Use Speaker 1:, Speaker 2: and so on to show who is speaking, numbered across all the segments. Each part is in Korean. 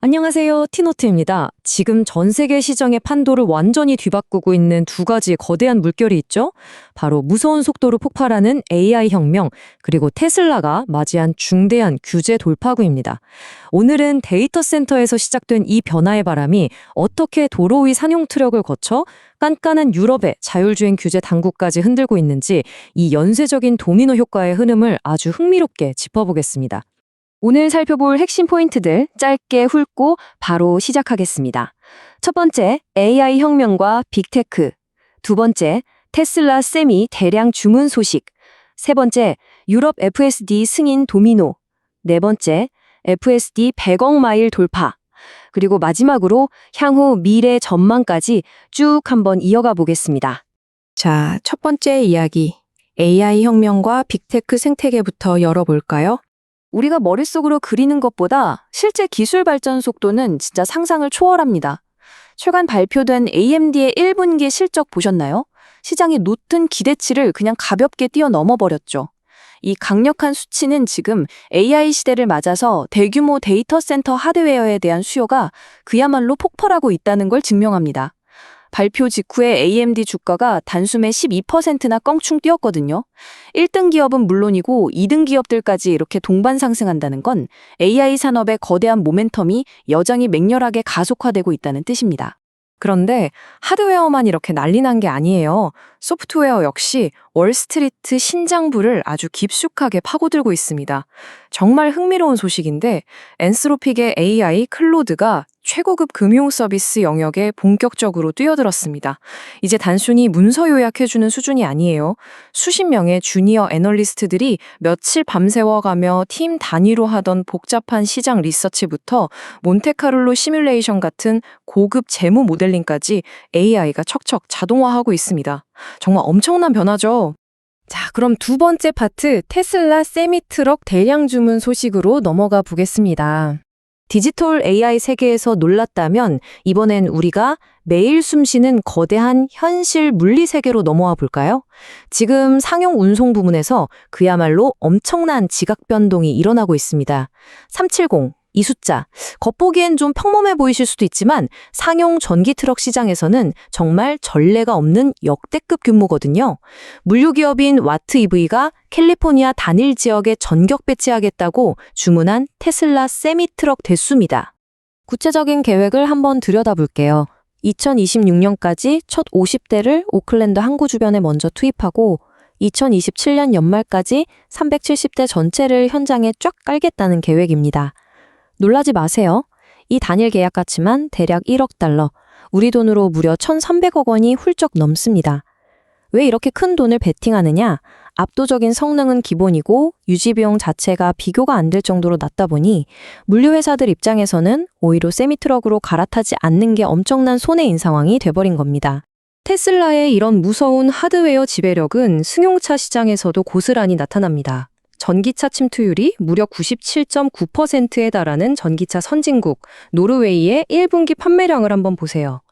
Speaker 1: 안녕하세요. 티노트입니다. 지금 전 세계 시장의 판도를 완전히 뒤바꾸고 있는 두 가지 거대한 물결이 있죠? 바로 무서운 속도로 폭발하는 AI 혁명, 그리고 테슬라가 맞이한 중대한 규제 돌파구입니다. 오늘은 데이터 센터에서 시작된 이 변화의 바람이 어떻게 도로 위 산용 트럭을 거쳐 깐깐한 유럽의 자율주행 규제 당국까지 흔들고 있는지 이 연쇄적인 도미노 효과의 흐름을 아주 흥미롭게 짚어보겠습니다. 오늘 살펴볼 핵심 포인트들 짧게 훑고 바로 시작하겠습니다. 첫 번째, AI 혁명과 빅테크. 두 번째, 테슬라 세미 대량 주문 소식. 세 번째, 유럽 FSD 승인 도미노. 네 번째, FSD 100억 마일 돌파. 그리고 마지막으로 향후 미래 전망까지 쭉 한번 이어가 보겠습니다.
Speaker 2: 자, 첫 번째 이야기. AI 혁명과 빅테크 생태계부터 열어볼까요?
Speaker 1: 우리가 머릿속으로 그리는 것보다 실제 기술 발전 속도는 진짜 상상을 초월합니다. 최근 발표된 AMD의 1분기 실적 보셨나요? 시장이 놓던 기대치를 그냥 가볍게 뛰어넘어 버렸죠. 이 강력한 수치는 지금 AI 시대를 맞아서 대규모 데이터 센터 하드웨어에 대한 수요가 그야말로 폭발하고 있다는 걸 증명합니다. 발표 직후에 AMD 주가가 단숨에 12%나 껑충 뛰었거든요. 1등 기업은 물론이고 2등 기업들까지 이렇게 동반 상승한다는 건 AI 산업의 거대한 모멘텀이 여전히 맹렬하게 가속화되고 있다는 뜻입니다.
Speaker 2: 그런데 하드웨어만 이렇게 난리 난 게 아니에요. 소프트웨어 역시 월스트리트 신장부를 아주 깊숙하게 파고들고 있습니다. 정말 흥미로운 소식인데 엔스로픽의 AI 클로드가 최고급 금융 서비스 영역에 본격적으로 뛰어들었습니다. 이제 단순히 문서 요약해주는 수준이 아니에요. 수십 명의 주니어 애널리스트들이 며칠 밤새워가며 팀 단위로 하던 복잡한 시장 리서치부터 몬테카를로 시뮬레이션 같은 고급 재무 모델링까지 AI가 척척 자동화하고 있습니다. 정말 엄청난 변화죠. 자, 그럼 두 번째 파트 테슬라 세미트럭 대량 주문 소식으로 넘어가 보겠습니다.
Speaker 1: 디지털 AI 세계에서 놀랐다면 이번엔 우리가 매일 숨쉬는 거대한 현실 물리 세계로 넘어와 볼까요? 지금 상용 운송 부문에서 그야말로 엄청난 지각 변동이 일어나고 있습니다. 370, 이 숫자, 겉보기엔 좀 평범해 보이실 수도 있지만 상용 전기 트럭 시장에서는 정말 전례가 없는 역대급 규모거든요. 물류기업인 와트 EV가 캘리포니아 단일 지역에 전격 배치하겠다고 주문한 테슬라 세미트럭 대수입니다. 구체적인 계획을 한번 들여다볼게요. 2026년까지 첫 50대를 오클랜드 항구 주변에 먼저 투입하고 2027년 연말까지 370대 전체를 현장에 쫙 깔겠다는 계획입니다. 놀라지 마세요. 이 단일 계약 가치만 대략 1억 달러, 우리 돈으로 무려 1,300억 원이 훌쩍 넘습니다. 왜 이렇게 큰 돈을 베팅하느냐? 압도적인 성능은 기본이고 유지비용 자체가 비교가 안 될 정도로 낮다 보니 물류회사들 입장에서는 오히려 세미트럭으로 갈아타지 않는 게 엄청난 손해인 상황이 돼버린 겁니다. 테슬라의 이런 무서운 하드웨어 지배력은 승용차 시장에서도 고스란히 나타납니다. 전기차 침투율이 무려 97.9%에 달하는 전기차 선진국 노르웨이의 1분기 판매량을 한번 보세요.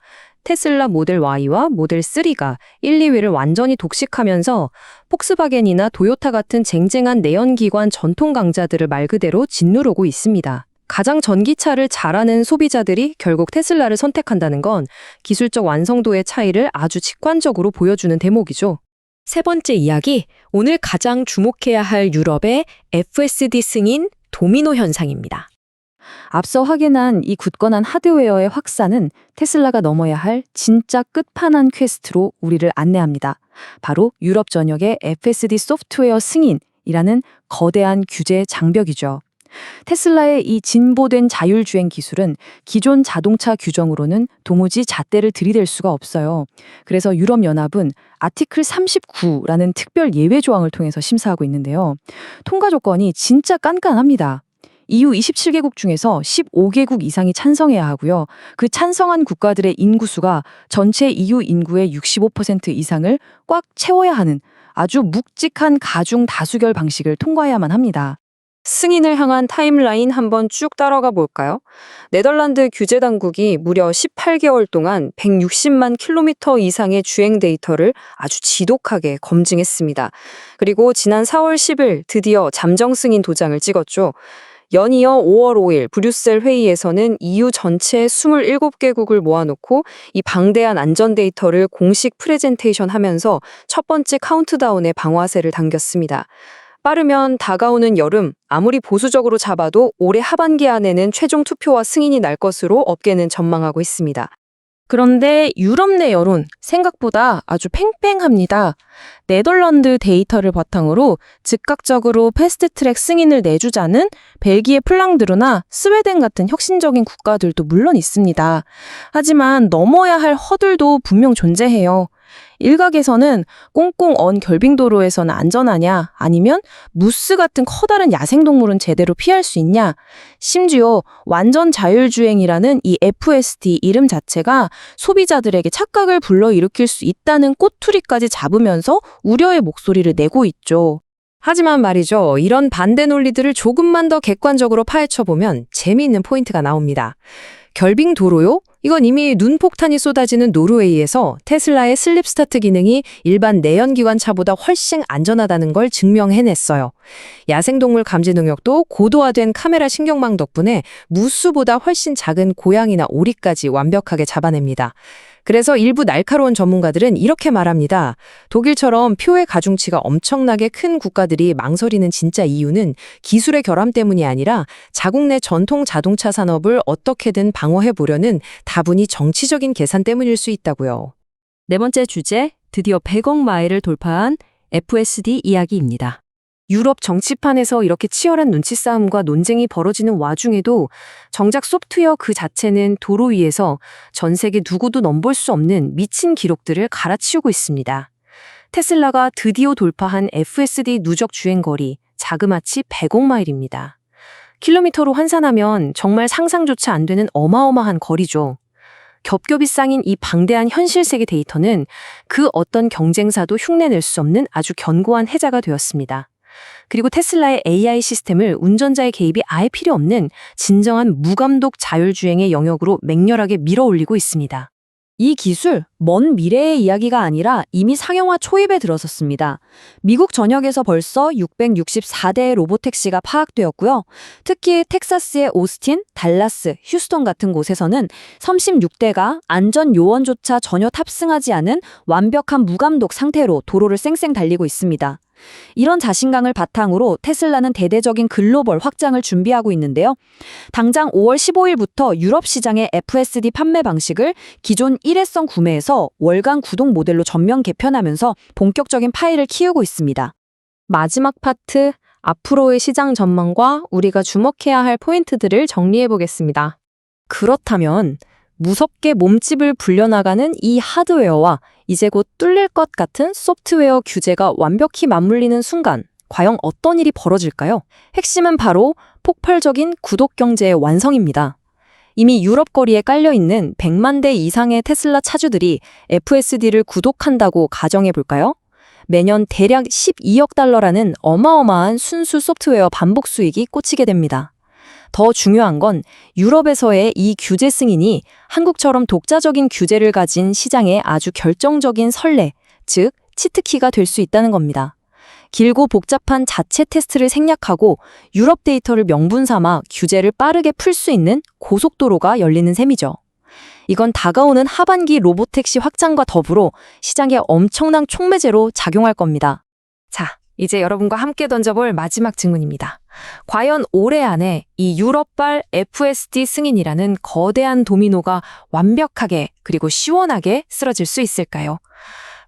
Speaker 1: 테슬라 모델 Y와 모델 3가 1, 2위를 완전히 독식하면서 폭스바겐이나 도요타 같은 쟁쟁한 내연기관 전통 강자들을 말 그대로 짓누르고 있습니다. 가장 전기차를 잘하는 소비자들이 결국 테슬라를 선택한다는 건 기술적 완성도의 차이를 아주 직관적으로 보여주는 대목이죠. 세 번째 이야기, 오늘 가장 주목해야 할 유럽의 FSD 승인 도미노 현상입니다. 앞서 확인한 이 굳건한 하드웨어의 확산은 테슬라가 넘어야 할 진짜 끝판왕 퀘스트로 우리를 안내합니다. 바로 유럽 전역의 FSD 소프트웨어 승인이라는 거대한 규제 장벽이죠. 테슬라의 이 진보된 자율주행 기술은 기존 자동차 규정으로는 도무지 잣대를 들이댈 수가 없어요. 그래서 유럽연합은 아티클 39라는 특별 예외 조항을 통해서 심사하고 있는데요. 통과 조건이 진짜 깐깐합니다. EU 27개국 중에서 15개국 이상이 찬성해야 하고요. 그 찬성한 국가들의 인구수가 전체 EU 인구의 65% 이상을 꽉 채워야 하는 아주 묵직한 가중 다수결 방식을 통과해야만 합니다.
Speaker 2: 승인을 향한 타임라인 한번 쭉 따라가 볼까요? 네덜란드 규제 당국이 무려 18개월 동안 160만 킬로미터 이상의 주행 데이터를 아주 지독하게 검증했습니다. 그리고 지난 4월 10일 드디어 잠정 승인 도장을 찍었죠. 연이어 5월 5일 브뤼셀 회의에서는 EU 전체 27개국을 모아놓고 이 방대한 안전 데이터를 공식 프레젠테이션 하면서 첫 번째 카운트다운의 방화쇠를 당겼습니다. 빠르면 다가오는 여름, 아무리 보수적으로 잡아도 올해 하반기 안에는 최종 투표와 승인이 날 것으로 업계는 전망하고 있습니다.
Speaker 3: 그런데 유럽 내 여론 생각보다 아주 팽팽합니다. 네덜란드 데이터를 바탕으로 즉각적으로 패스트트랙 승인을 내주자는 벨기에 플랑드르나 스웨덴 같은 혁신적인 국가들도 물론 있습니다. 하지만 넘어야 할 허들도 분명 존재해요. 일각에서는 꽁꽁 언 결빙도로에서는 안전하냐, 아니면 무스 같은 커다란 야생동물은 제대로 피할 수 있냐, 심지어 완전 자율주행이라는 이 FSD 이름 자체가 소비자들에게 착각을 불러일으킬 수 있다는 꼬투리까지 잡으면서 우려의 목소리를 내고 있죠.
Speaker 1: 하지만 말이죠. 이런 반대 논리들을 조금만 더 객관적으로 파헤쳐보면 재미있는 포인트가 나옵니다. 결빙 도로요? 이건 이미 눈폭탄이 쏟아지는 노르웨이에서 테슬라의 슬립 스타트 기능이 일반 내연기관 차보다 훨씬 안전하다는 걸 증명해냈어요. 야생동물 감지 능력도 고도화된 카메라 신경망 덕분에 무수보다 훨씬 작은 고양이나 오리까지 완벽하게 잡아냅니다. 그래서 일부 날카로운 전문가들은 이렇게 말합니다. 독일처럼 표의 가중치가 엄청나게 큰 국가들이 망설이는 진짜 이유는 기술의 결함 때문이 아니라 자국 내 전통 자동차 산업을 어떻게든 방어해보려는 다분히 정치적인 계산 때문일 수 있다고요. 네 번째 주제, 드디어 100억 마일을 돌파한 FSD 이야기입니다. 유럽 정치판에서 이렇게 치열한 눈치 싸움과 논쟁이 벌어지는 와중에도 정작 소프트웨어 그 자체는 도로 위에서 전 세계 누구도 넘볼 수 없는 미친 기록들을 갈아치우고 있습니다. 테슬라가 드디어 돌파한 FSD 누적 주행거리 자그마치 100억 마일입니다. 킬로미터로 환산하면 정말 상상조차 안 되는 어마어마한 거리죠. 겹겹이 쌓인 이 방대한 현실 세계 데이터는 그 어떤 경쟁사도 흉내낼 수 없는 아주 견고한 해자가 되었습니다. 그리고 테슬라의 AI 시스템을 운전자의 개입이 아예 필요 없는 진정한 무감독 자율주행의 영역으로 맹렬하게 밀어올리고 있습니다. 이 기술, 먼 미래의 이야기가 아니라 이미 상용화 초입에 들어섰습니다. 미국 전역에서 벌써 664대의 로보택시가 파악되었고요. 특히 텍사스의 오스틴, 달라스, 휴스턴 같은 곳에서는 36대가 안전 요원조차 전혀 탑승하지 않은 완벽한 무감독 상태로 도로를 쌩쌩 달리고 있습니다. 이런 자신감을 바탕으로 테슬라는 대대적인 글로벌 확장을 준비하고 있는데요. 당장 5월 15일부터 유럽 시장의 FSD 판매 방식을 기존 일회성 구매에서 월간 구독 모델로 전면 개편하면서 본격적인 파일을 키우고 있습니다. 마지막 파트, 앞으로의 시장 전망과 우리가 주목해야 할 포인트들을 정리해 보겠습니다. 그렇다면 무섭게 몸집을 불려나가는 이 하드웨어와 이제 곧 뚫릴 것 같은 소프트웨어 규제가 완벽히 맞물리는 순간 과연 어떤 일이 벌어질까요? 핵심은 바로 폭발적인 구독 경제의 완성입니다. 이미 유럽 거리에 깔려있는 100만 대 이상의 테슬라 차주들이 FSD를 구독한다고 가정해 볼까요? 매년 대략 12억 달러라는 어마어마한 순수 소프트웨어 반복 수익이 꽂히게 됩니다. 더 중요한 건 유럽에서의 이 규제 승인이 한국처럼 독자적인 규제를 가진 시장의 아주 결정적인 선례, 즉 치트키가 될 수 있다는 겁니다. 길고 복잡한 자체 테스트를 생략하고 유럽 데이터를 명분 삼아 규제를 빠르게 풀 수 있는 고속도로가 열리는 셈이죠. 이건 다가오는 하반기 로보택시 확장과 더불어 시장에 엄청난 촉매제로 작용할 겁니다. 자, 이제 여러분과 함께 던져볼 마지막 질문입니다. 과연 올해 안에 이 유럽발 FSD 승인이라는 거대한 도미노가 완벽하게 그리고 시원하게 쓰러질 수 있을까요?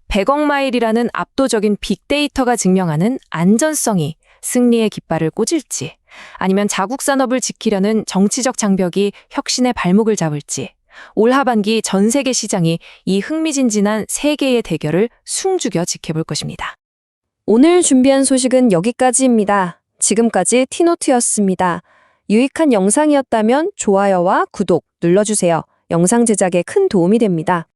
Speaker 1: 100억 마일이라는 압도적인 빅데이터가 증명하는 안전성이 승리의 깃발을 꽂을지, 아니면 자국 산업을 지키려는 정치적 장벽이 혁신의 발목을 잡을지, 올 하반기 전 세계 시장이 이 흥미진진한 세 개의 대결을 숨죽여 지켜볼 것입니다. 오늘 준비한 소식은 여기까지입니다. 지금까지 티노트였습니다. 유익한 영상이었다면 좋아요와 구독 눌러주세요. 영상 제작에 큰 도움이 됩니다.